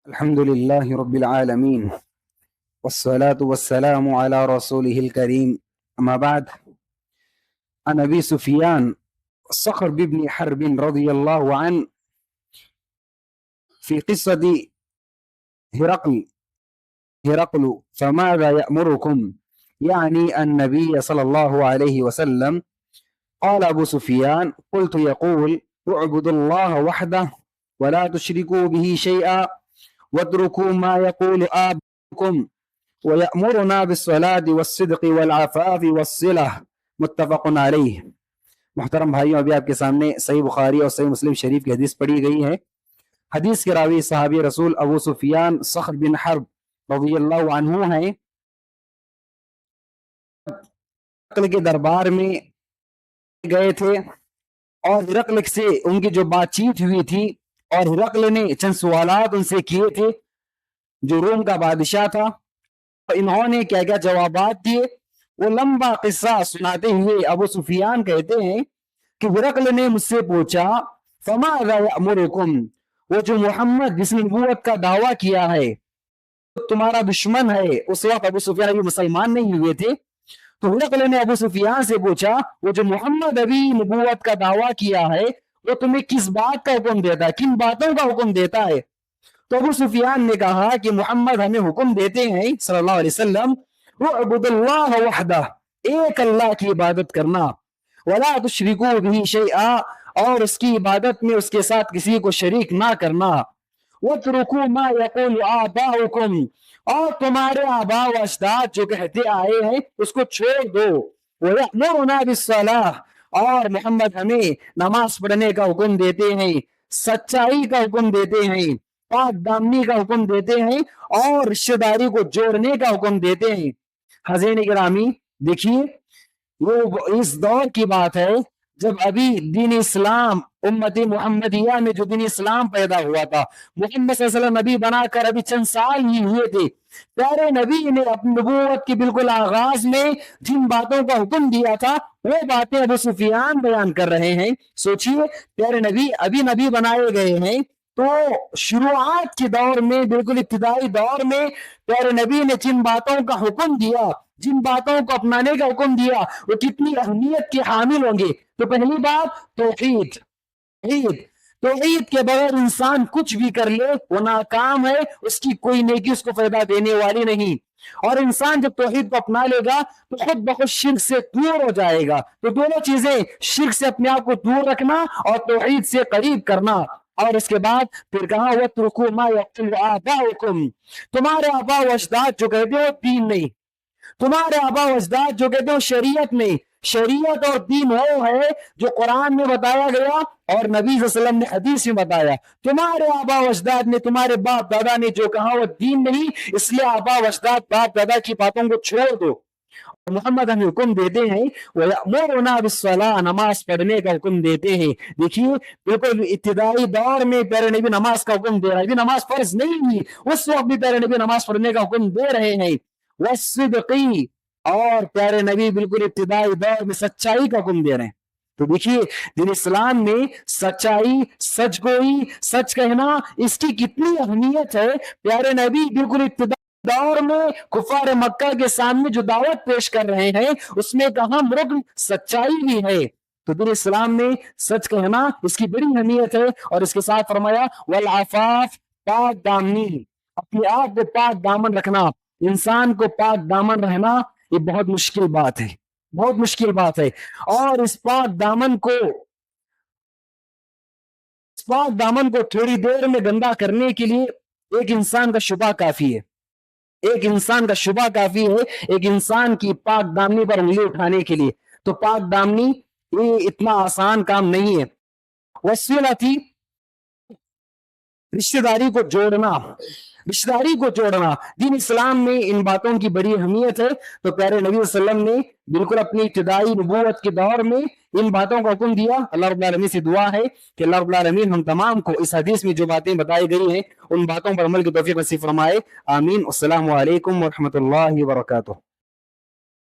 الحمد لله رب العالمين والصلاة والسلام على رسوله الكريم أما بعد. عن أبي سفيان صخر بن حرب رضي الله عنه في قصة هرقل فماذا يأمركم، يعني النبي صلى الله عليه وسلم. قال أبو سفيان: قلت يقول اعبدوا الله وحده ولا تشركوا به شيئا واتركوا ما يقول آباؤكم ويأمرنا بالصلاة والصدق والعفاف والصلة. متفق علیہ. محترم بھائیوں، ابھی آپ کے سامنے صحیح بخاری اور صحیح مسلم شریف کی حدیث پڑھی گئی ہے. حدیث کے راوی صحابی رسول ابو سفیان صخر بن حرب رضی اللہ عنہ ہیں. ہرقل کے دربار میں گئے تھے اور ہرقل سے ان کی جو بات چیت ہوئی تھی اور ہرقل نے چند سوالات ان سے کیے تھے جو روم کا بادشاہ تھا. انہوں نے کیا کیا جوابات دیے وہ لمبا قصہ سناتے ہوئے ابو سفیان کہتے ہیں کہ ہرقل نے مجھ سے پوچھا فماذا یأمرکم، وہ جو محمد جس نے نبوت کا دعویٰ کیا ہے تمہارا دشمن ہے. اس وقت ابو سفیان ابھی مسلمان نہیں ہوئے تھے. تو ہرقل نے ابو سفیان سے پوچھا وہ جو محمد ابھی نبوت کا دعویٰ کیا ہے وہ تمہیں کس بات کا حکم دیتا ہے، کن باتوں کا حکم دیتا ہے؟ تو ابو سفیان نے کہا کہ محمد ہمیں حکم دیتے ہیں صلی اللہ علیہ وسلم اعبد اللہ وحدہ، ایک اللہ کی عبادت کرنا، ولا تشرکوا بہ شیئا، اور اس کی عبادت میں اس کے ساتھ کسی کو شریک نہ کرنا، واترکوا ما یقول آباؤکم، اور تمہارے آباء و اجداد جو کہتے آئے ہیں اس کو چھوڑ دو، ویأمرنا بالصلاۃ، اور محمد ہمیں نماز پڑھنے کا حکم دیتے ہیں، سچائی کا حکم دیتے ہیں، پاک دامنی کا حکم دیتے ہیں، اور رشتہ داری کو جوڑنے کا حکم دیتے ہیں. حضرین گرامی دیکھیے، وہ اس دور کی بات ہے جب ابھی دین اسلام امت محمدیہ میں جو دین اسلام پیدا ہوا تھا. محمد صلی اللہ علیہ وسلم نبی بنا کر ابھی چند سال ہی ہوئے تھے. پیارے نبی نے اپنی نبوت کے بالکل آغاز میں جن باتوں کا حکم دیا تھا وہ باتیں ابو سفیان بیان کر رہے ہیں. سوچئے، پیارے نبی ابھی نبی بنائے گئے ہیں تو شروعات کے دور میں، بالکل ابتدائی دور میں پیارے نبی نے جن باتوں کا حکم دیا، جن باتوں کو اپنانے کا حکم دیا وہ کتنی اہمیت کے حامل ہوں گے. تو پہلی بات توحید. توحید کے بغیر انسان کچھ بھی کر لے وہ ناکام ہے، اس کی کوئی نیکی اس کو فائدہ دینے والی نہیں. اور انسان جب توحید کو اپنا لے گا تو خود بخود شرک سے دور ہو جائے گا. تو دونوں چیزیں، شرک سے اپنے آپ کو دور رکھنا اور توحید سے قریب کرنا. اور اس کے بعد پھر کہا وَاتْرُكُوا مَا يَقْتُلُ آبَاؤُكُمْ، تمہارے آباء و اجداد جو کہتے ہو دین نہیں، تمہارے آباء و اجداد جو کہتے ہو شریعت نہیں. شریعت اور دین وہ ہے جو قرآن میں بتایا گیا اور نبی صلی اللہ علیہ وسلم نے حدیث میں بتایا. تمہارے آباء و اجداد نے، تمہارے باپ دادا نے جو کہا وہ دین نہیں، اس لیے آباء و اجداد باپ دادا کی باتوں کو چھوڑ دو. محمد ہمیں حکم دیتے ہیں وَيَأْمُرُنَا بِالصَّلَاةِ، نماز پڑھنے کا حکم دیتے ہیں. دیکھیے بالکل ابتدائی دور میں پیارے نبی نماز کا حکم دے رہا ہے. ابھی نماز فرض نہیں ہوئی، اس وقت بھی پیارے نبی نماز پڑھنے کا حکم دے رہے ہیں. وَالصِّدْقِ، اور پیارے نبی بالکل ابتدائی دور میں سچائی کا حکم دے رہے ہیں. تو دیکھیے دین اسلام میں سچائی، سچ گوئی، سچ کہنا، اس کی کتنی اہمیت ہے. پیارے نبی بالکل ابتدائی دور میں کفار مکہ کے سامنے جو دعوت پیش کر رہے ہیں اس میں ایک اہم رکن سچائی بھی ہے. تو دین اسلام میں سچ کہنا اس کی بڑی اہمیت ہے. اور اس کے ساتھ فرمایا والعفاف، پاک دامنی، اپنے آپ کو پاک دامن رکھنا. انسان کو پاک دامن رہنا یہ بہت مشکل بات ہے، بہت مشکل بات ہے. اور اس پاک دامن کو تھوڑی دیر میں گندا کرنے کے لیے ایک انسان کا شبہ کافی ہے. ایک انسان کا شبہ کافی ہے ایک انسان کی پاک دامنی پر انگلی اٹھانے کے لیے. تو پاک دامنی یہ اتنا آسان کام نہیں ہے. وصلتی، رشتہ داری کو جوڑنا، رشتہ داری کو جوڑنا. دین اسلام میں ان باتوں کی بڑی اہمیت ہے. تو پیارے نبی صلی اللہ علیہ وسلم نے بالکل اپنی ابتدائی نبوت کے دور میں ان باتوں کا حکم دیا. اللہ رب العالمین سے دعا ہے کہ اللہ رب العالمین ہم تمام کو اس حدیث میں جو باتیں بتائی گئی ہیں ان باتوں پر عمل کی توفیق نصیب فرمائے. آمین. السلام علیکم ورحمۃ اللہ وبرکاتہ.